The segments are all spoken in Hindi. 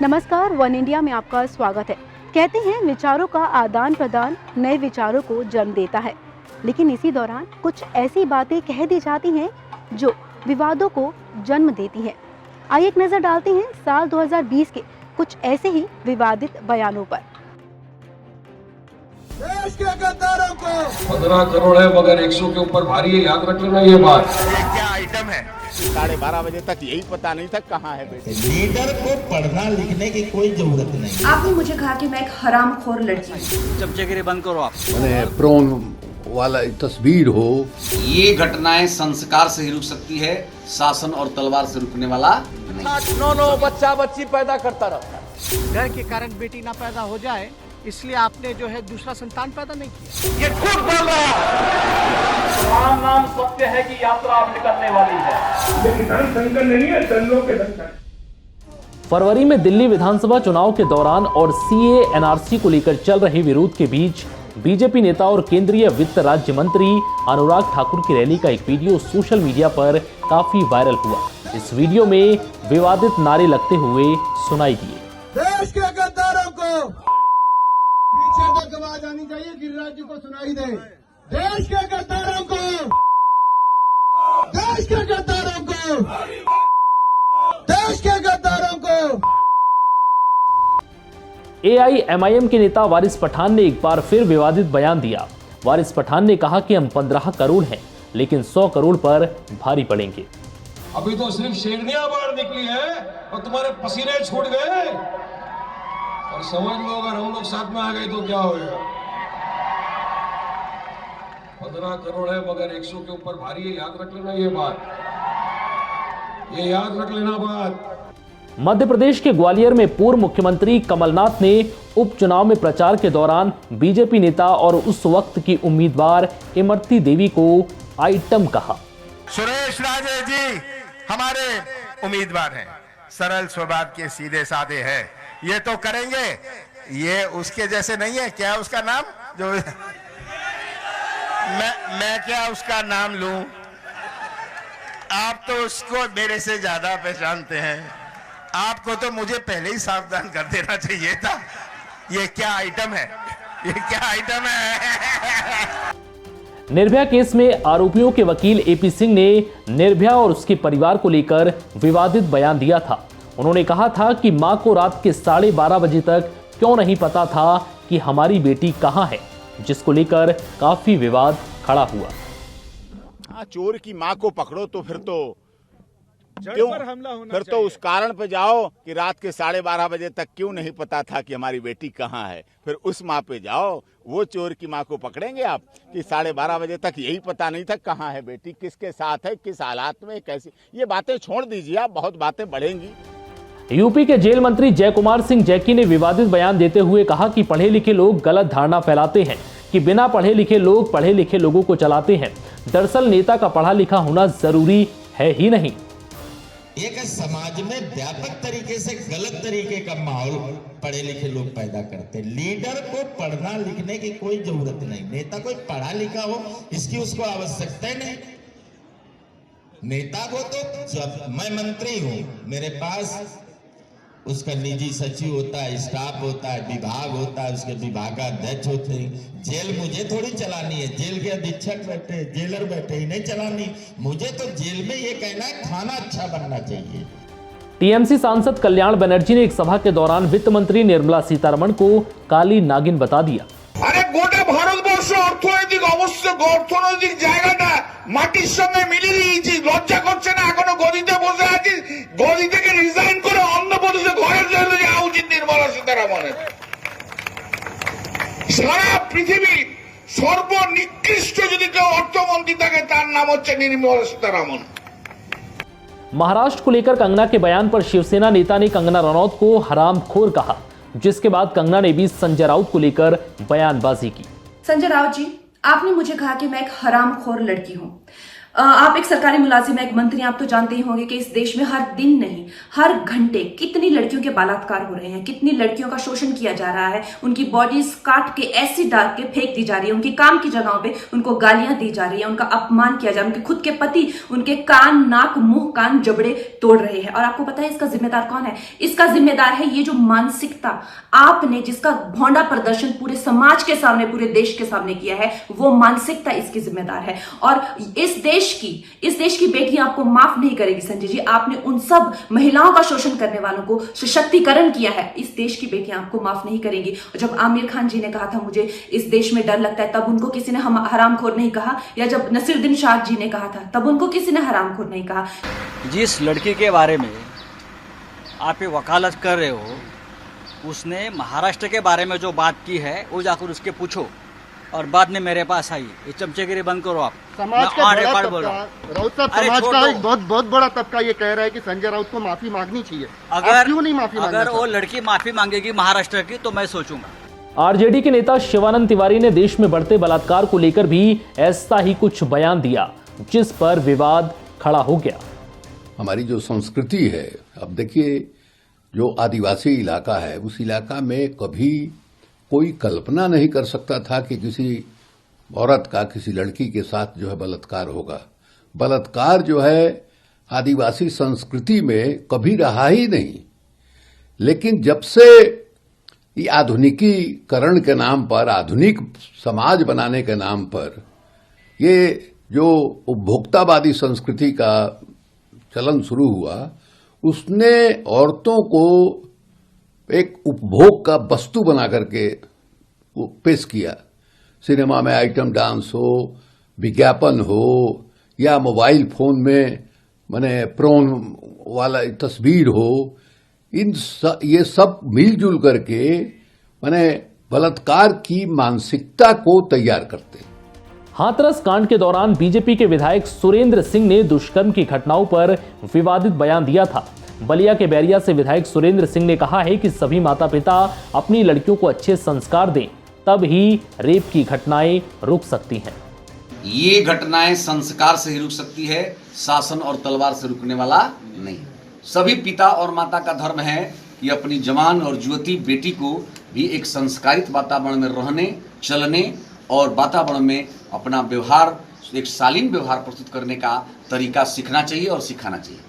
नमस्कार, वन इंडिया में आपका स्वागत है। कहते हैं विचारों का आदान प्रदान नए विचारों को जन्म देता है, लेकिन इसी दौरान कुछ ऐसी बातें कह दी जाती हैं जो विवादों को जन्म देती हैं। आइए एक नजर डालते हैं साल 2020 के कुछ ऐसे ही विवादित बयानों पर। देश के गद्दारों को 15 करोड़ है मगर 100 के ऊपर भारी है, याद रख लेना ये बात। ये क्या आइटम है? 12:30 बजे तक यही पता नहीं था कहाँ है बेटे। लीडर को पढ़ना लिखने की कोई जरूरत नहीं। आपने मुझे कहा कि मैं एक हरामखोर लड़की हूँ। चमचेगिरी बंद करो आप। मैंने प्रोन वाला तस्वीर हो। ये घटनाएं संस्कार से ही रुक सकती है, शासन और तलवार से रुकने वाला नहीं। नो बच्चा बच्ची पैदा करता रहता है। डर के कारण बेटी ना पैदा हो जाए, इसलिए आपने जो है दूसरा संतान पैदा नहीं किया। ये झूठ बोल रहा है। नाम सत्य है कि यात्रा अब निकलने वाली है। ये किसान संगठन नहीं है, दंगों के संगठन। फरवरी में दिल्ली विधानसभा चुनाव के दौरान और सीए एनआरसी को लेकर चल रहे विरोध के बीच बीजेपी नेता और केंद्रीय वित्त राज्य मंत्री अनुराग ठाकुर की रैली का एक वीडियो सोशल मीडिया पर काफी वायरल हुआ। इस वीडियो में विवादित नारे लगते हुए सुनाई दिए। देश के गद्दारों को पीछे तक आवाज आनी चाहिए, गिरिराज जी को सुनाई दे। देश के गद्दारों को, देश के गद्दारों को, देश के गद्दारों को। एआईएमआईएम के नेता वारिस पठान ने एक बार फिर विवादित बयान दिया। वारिस पठान ने कहा कि हम 15 करोड़ हैं, लेकिन 100 करोड़ पर भारी पड़ेंगे। अभी तो सिर्फ शेरनियां बाहर निकली है और तुम्हारे पसीने छूट गए। और समझ लो अगर हम लोग साथ में आ गए तो क्या होगा। 15 करोड़ है मगर 100 के ऊपर भारी है, याद रख लेना ये बात। ये याद रख लेना बात। मध्य प्रदेश के ग्वालियर में पूर्व मुख्यमंत्री कमलनाथ ने उपचुनाव में प्रचार के दौरान बीजेपी नेता और उस वक्त की उम्मीदवार इमरती देवी को आइटम कहा। सुरेश राजे जी हमारे उम्मीदवार हैं, सरल स्वभाव के, सीधे साधे हैं। ये तो करेंगे, ये उसके जैसे नहीं है। क्या उसका नाम जो मैं क्या उसका नाम लूं? आप तो उसको मेरे से ज्यादा पहचानते हैं। आपको तो मुझे पहले ही सावधान कर देना चाहिए था। ये क्या आइटम है? ये क्या आइटम है? निर्भया केस में आरोपियों के वकील एपी सिंह ने निर्भया और उसके परिवार को लेकर विवादित बयान दिया था। उन्होंने कहा था कि मां को रात के 12:30 बजे तक क्यों नहीं पता था कि हमारी बेटी कहां है, जिसको लेकर काफी विवाद खड़ा हुआ। हाँ, चोर की माँ को पकड़ो तो फिर क्यों फिर तो उस कारण पे जाओ कि रात के 12:30 बजे तक क्यों नहीं पता था कि हमारी बेटी कहाँ है। फिर उस माँ पे जाओ, वो चोर की माँ को पकड़ेंगे आप कि 12:30 बजे तक यही पता नहीं था कहाँ है बेटी, किसके साथ है, किस हालात में, कैसी। ये बातें छोड़ दीजिए आप, बहुत बातें बढ़ेंगी। यूपी के जेल मंत्री जय कुमार सिंह जैकी ने विवादित बयान देते हुए कहा कि पढ़े लिखे लोग गलत धारणा फैलाते हैं कि बिना पढ़े लिखे लोग पढ़े लिखे लोगों को चलाते हैं। दरअसल नेता का पढ़ा लिखा होना जरूरी है ही नहीं। एक समाज में व्यापक तरीके से गलत तरीके का माहौल पढ़े लिखे लोग पैदा करते हैं। लीडर को पढ़ना लिखने की कोई जरूरत नहीं। नेता कोई पढ़ा लिखा हो इसकी उसको आवश्यकता नहीं। नेता को तो मैं मंत्री हूं, मेरे पास उसका निजी सचिव होता है, स्टाफ होता है, विभाग होता है, उसके विभाग का अध्यक्ष होते हैं। जेल मुझे थोड़ी चलानी है, जेल के अधीक्षक बैठे, जेलर बैठे, ही नहीं चलानी। मुझे तो जेल में ये कहना है खाना अच्छा बनना चाहिए। टीएमसी सांसद कल्याण बनर्जी ने एक सभा के दौरान वित्त मंत्री निर्मला सीतारमण को काली नागिन बता दिया। अरे गोटा भारतवर्ष অর্থনৈতিক অবস্থা অর্থনৈতিক জায়গাটা মাটির সঙ্গে মিলিয়ে দিয়েছি। লজ্জা করছে না? এখনো গদিতে বসে আছিস, গদি থেকে রিজাইন করে অন্য প্রদেশে ঘরে চলে যাওয়া উচিত নির্মলা সীতারামনের। সারা পৃথিবীর সর্বনিকৃষ্ট যদি কেউ অর্থমন্ত্রী থাকে তার নাম হচ্ছে নির্মলা সীতারামন। महाराष्ट्र को लेकर कंगना के बयान पर शिवसेना नेता ने कंगना रनौत को हरामखोर कहा, जिसके बाद कंगना ने भी संजय राउत को लेकर बयानबाजी की। संजय राउत जी, आपने मुझे कहा कि मैं एक हरामखोर लड़की हूँ। आप एक सरकारी मुलाजिम, एक मंत्री, आप तो जानते ही होंगे कि इस देश में हर दिन नहीं हर घंटे कितनी लड़कियों के बलात्कार हो रहे हैं, कितनी लड़कियों का शोषण किया जा रहा है, उनकी बॉडीज काट के एसिड डाल के फेंक दी जा रही है, उनकी काम की जगहों पे उनको गालियां दी जा रही है, उनका अपमान किया जा रहा है, उनके खुद के पति उनके कान, नाक, मुंह, कान, जबड़े तोड़ रहे हैं। और आपको पता है इसका जिम्मेदार कौन है? इसका जिम्मेदार है ये जो मानसिकता आपने, जिसका भौंडा प्रदर्शन पूरे समाज के सामने, पूरे देश के सामने किया है, वो मानसिकता इसकी जिम्मेदार है। और इस देश की बेटियां आपको माफ नहीं करेगी संजय जी। आपने उन सब महिलाओं का शोषण करने वालों को सशक्तिकरण किया है, इस देश की बेटियां आपको माफ नहीं करेंगी। और जब आमिर खान जी ने कहा था मुझे इस देश में डर लगता है, तब उनको किसी ने हरामखोर नहीं कहा, या जब नसीरुद्दीन शाह जी ने कहा था तब उनको किसी ने हरामखोर नहीं कहा। जिस लड़की के बारे में आप ये वकालत कर रहे हो, उसने महाराष्ट्र के बारे में जो बात की है वो जाकर उसके पूछो, और बाद में मेरे पास आई। ये चमचेगिरी बंद करो आप। समाज का बड़ा तबका, राउत साहब, समाज का एक बहुत बड़ा तबका ये कह रहा है कि संजय राउत को माफी मांगनी चाहिए। अगर क्यों नहीं माफी मांगना? अगर वो लड़की माफी मांगेगी महाराष्ट्र की तो मैं सोचूंगा। आरजेडी के नेता शिवानंद तिवारी ने देश में बढ़ते बलात्कार को लेकर भी ऐसा ही कुछ बयान दिया, जिस पर विवाद खड़ा हो गया। हमारी जो संस्कृति है, अब देखिए, जो आदिवासी इलाका है, उस इलाका में कभी कोई कल्पना नहीं कर सकता था कि किसी औरत का किसी लड़की के साथ जो है बलात्कार होगा। बलात्कार जो है आदिवासी संस्कृति में कभी रहा ही नहीं। लेकिन जब से ये आधुनिकीकरण के नाम पर, आधुनिक समाज बनाने के नाम पर ये जो उपभोक्तावादी संस्कृति का चलन शुरू हुआ, उसने औरतों को एक उपभोग का वस्तु बना करके पेश किया। सिनेमा में आइटम डांस हो, विज्ञापन हो, या मोबाइल फोन में माने प्रोन वाला तस्वीर हो, ये सब मिलजुल करके माने बलात्कार की मानसिकता को तैयार करते। हाथरस कांड के दौरान बीजेपी के विधायक सुरेंद्र सिंह ने दुष्कर्म की घटनाओं पर विवादित बयान दिया था। बलिया के बैरिया से विधायक सुरेंद्र सिंह ने कहा है कि सभी माता पिता अपनी लड़कियों को अच्छे संस्कार दें, तब ही रेप की घटनाएं रुक सकती हैं। ये घटनाएं संस्कार से ही रुक सकती है, शासन और तलवार से रुकने वाला नहीं। सभी पिता और माता का धर्म है कि अपनी जवान और युवती बेटी को भी एक संस्कारित वातावरण में रहने, चलने और वातावरण में अपना व्यवहार, एक शालीन व्यवहार प्रस्तुत करने का तरीका सीखना चाहिए और सिखाना चाहिए।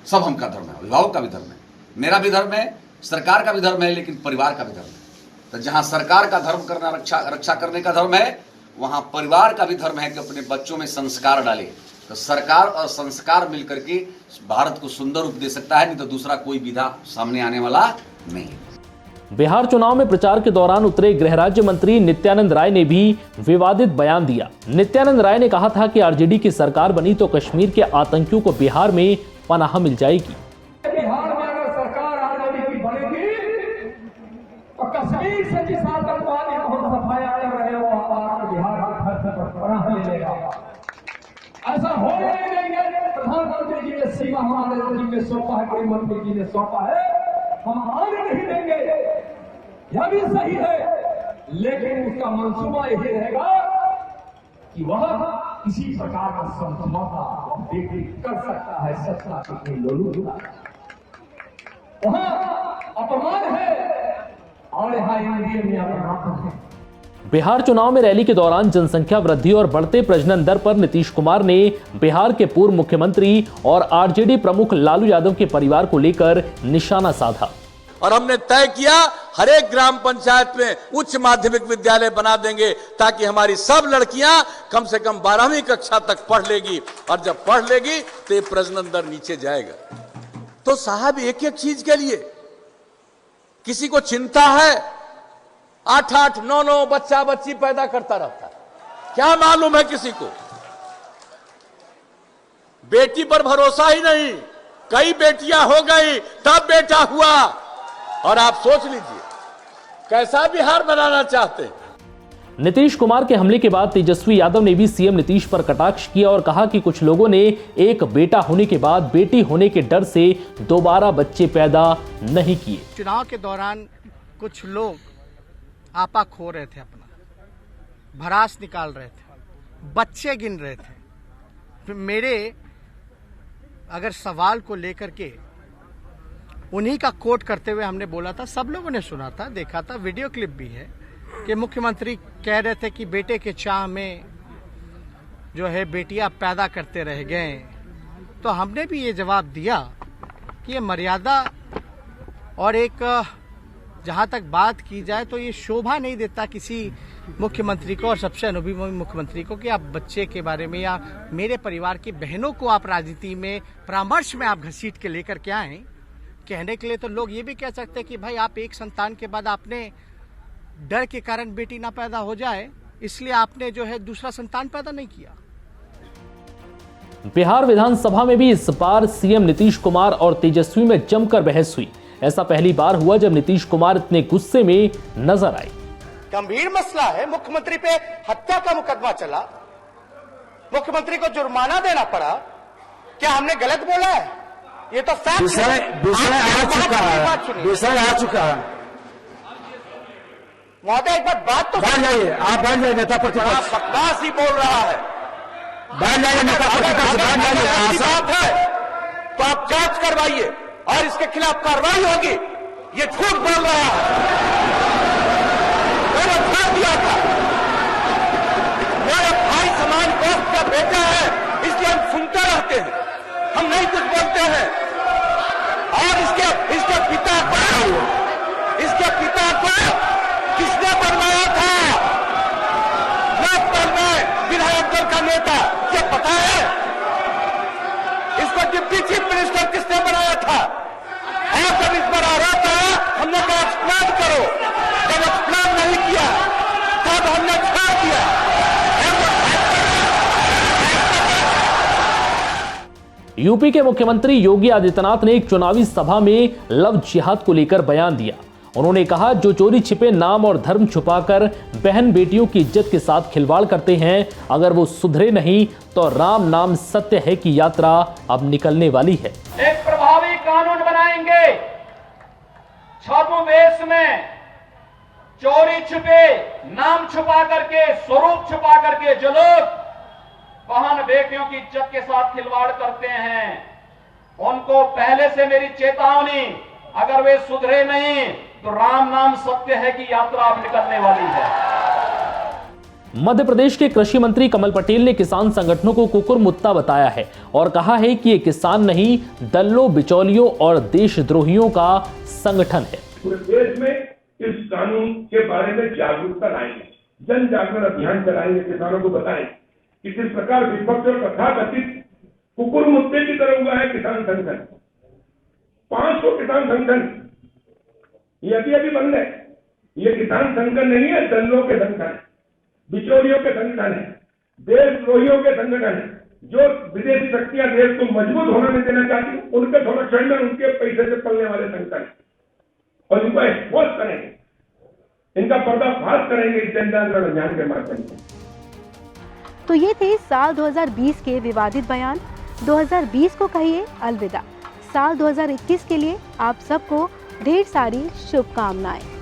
सब हम का धर्म है, अभिभावक का भी धर्म है, मेरा भी धर्म है, सरकार का भी धर्म है, लेकिन परिवार का भी धर्म है। तो जहां सरकार का धर्म करना, रक्षा करने का धर्म है, वहां परिवार का भी धर्म है कि अपने बच्चों में संस्कार डाले। तो सरकार और संस्कार मिलकर के भारत को सुंदर रूप दे सकता है, नहीं तो दूसरा कोई विधा सामने आने वाला नहीं है। बिहार चुनाव में प्रचार के दौरान उतरे गृह राज्य मंत्री नित्यानंद राय ने भी विवादित बयान दिया। नित्यानंद राय ने कहा था कि आरजेडी की सरकार बनी तो कश्मीर के आतंकियों को बिहार में पनाह मिल जाएगी। बिहार में अगर सरकार आरजेडी की बनेगी तो कश्मीर से जिस आतंकवादी को हम सफाया कर रहे हो, आप बिहार में पनाह ले लेगा। ऐसा हो नहीं देंगे। प्रधानमंत्री जी ने सीमा हमारे जी ने सौंपा है, गृह मंत्री जी ने सौंपा है, हम आने नहीं देंगे। यह भी सही है, लेकिन उसका मंसूबा यही रहेगा कि वह किसी प्रकार का समझौता कर सकता है सत्ता के लोलू। वहां अपमान है और यहाँ एनडीए में अपमान है। बिहार चुनाव में रैली के दौरान जनसंख्या वृद्धि और बढ़ते प्रजनन दर पर नीतीश कुमार ने बिहार के पूर्व मुख्यमंत्री और आरजेडी प्रमुख लालू यादव के परिवार को लेकर निशाना साधा। और हमने तय किया हर एक ग्राम पंचायत में उच्च माध्यमिक विद्यालय बना देंगे, ताकि हमारी सब लड़कियां कम से कम 12वीं कक्षा तक पढ़ लेगी, और जब पढ़ लेगी तो ये प्रजनन दर नीचे जाएगा। तो साहब एक एक चीज के लिए किसी को चिंता है, 8-8, 9-9 बच्चा बच्ची पैदा करता रहता है, क्या मालूम है किसी को? बेटी पर भरोसा ही नहीं, कई बेटियां हो गई तब बेटा हुआ। और आप सोच लीजिए कैसा बिहार बनाना चाहते हैं। नीतीश कुमार के हमले के बाद तेजस्वी यादव ने भी सीएम नीतीश पर कटाक्ष किया और कहा कि कुछ लोगों ने एक बेटा होने के बाद बेटी होने के डर से दोबारा बच्चे पैदा नहीं किए। चुनाव के दौरान कुछ लोग आपा खो रहे थे, अपना भरास निकाल रहे थे, बच्चे गिन रहे थे, मेरे अगर सवाल को लेकर के उन्हीं का कोट करते हुए हमने बोला था, सब लोगों ने सुना था, देखा था, वीडियो क्लिप भी है कि मुख्यमंत्री कह रहे थे कि बेटे के चाह में जो है बेटियां पैदा करते रह गए। तो हमने भी ये जवाब दिया कि ये मर्यादा और एक जहां तक बात की जाए तो ये शोभा नहीं देता किसी मुख्यमंत्री को और सबसे अनुभवी मुख्यमंत्री को कि आप बच्चे के बारे में या मेरे परिवार की बहनों को आप राजनीति में परामर्श में आप घसीट के लेकर के आए। कहने के लिए तो लोग ये भी कह सकते हैं कि भाई आप एक संतान के बाद आपने डर के कारण बेटी ना पैदा हो जाए इसलिए आपने जो है दूसरा संतान पैदा नहीं किया। बिहार विधानसभा में भी इस बार सीएम नीतीश कुमार और तेजस्वी में जमकर बहस हुई। ऐसा पहली बार हुआ जब नीतीश कुमार इतने गुस्से में नजर आए। गंभीर मसला है, मुख्यमंत्री पे हत्या का मुकदमा चला, मुख्यमंत्री को जुर्माना देना पड़ा, क्या हमने गलत बोला है? ये तो फैक्ट विषय आ चुका है। महोदय एक बात तो बैठ जाइए, आप बैठ जाइए, नेता प्रतिपक्ष बकवास ही बोल रहा है। बैठ जाइए, नेता प्रतिपक्ष बैठ जाइए। बात है तो आप जांच करवाइए और इसके खिलाफ कार्रवाई होगी। ये झूठ बोल रहा है, मैंने छोड़ दिया था, मेरे भाई समान दोस्त का बेटा है इसलिए हम सुनते रहते हैं, हम नहीं कुछ बोलते हैं। और इसके पिता को किसने बनवाया था? विधायक दल का नेता, ये पता है? इसको डिप्टी चीफ मिनिस्टर किसने बनाया था? और जब इस पर आरोप आया हमने कहा एक्सप्लेन करो, जब एक्सप्लेन नहीं किया तब हमने छोड़ दिया। यूपी के मुख्यमंत्री योगी आदित्यनाथ ने एक चुनावी सभा में लव जिहाद को लेकर बयान दिया। उन्होंने कहा, जो चोरी छिपे नाम और धर्म छुपाकर बहन बेटियों की इज्जत के साथ खिलवाड़ करते हैं, अगर वो सुधरे नहीं तो राम नाम सत्य है की यात्रा अब निकलने वाली है। एक प्रभावी कानून बनाएंगे, छद्मवेश में चोरी छुपे नाम छुपा करके, स्वरूप छुपा करके जो लोग बहन बेटियों की इज्जत के साथ खिलवाड़ करते हैं, उनको पहले से मेरी चेतावनी, अगर वे सुधरे नहीं तो राम नाम सत्य है की यात्रा अब निकलने वाली है। मध्य प्रदेश के कृषि मंत्री कमल पटेल ने किसान संगठनों को कुकुरमुत्ता बताया है और कहा है कि ये किसान नहीं, दल्लों, बिचौलियों और देशद्रोहियों का संगठन है। पूरे देश में इस कानून के बारे में जागरूकता लाएंगे, जन जागरण अभियान चलाएंगे, किसानों को बताएं कि किस प्रकार विपक्ष और तथाकथित कुकुरमुत्ते की तरह हुआ है किसान संगठन। 500 किसान संगठन ये अभी बंद है। ये किसान संगठन नहीं है, दल्लों के संगठन है, बिचौलियों के संगठन है, देशद्रोहियों के संगठन है, जो विदेशी शक्तियां देश को मजबूत होने नहीं देना चाहती, उनके संरक्षण में उनके पैसे से पलने वाले संगठन है। और इनको एक्सपोज करेंगे, इनका पर्दाफाश करेंगे इस जन जागरण अभियान के माध्यम से। तो ये थे साल 2020 के विवादित बयान। 2020 को कहिए अलविदा। साल 2021 के लिए आप सबको ढेर सारी शुभकामनाएं।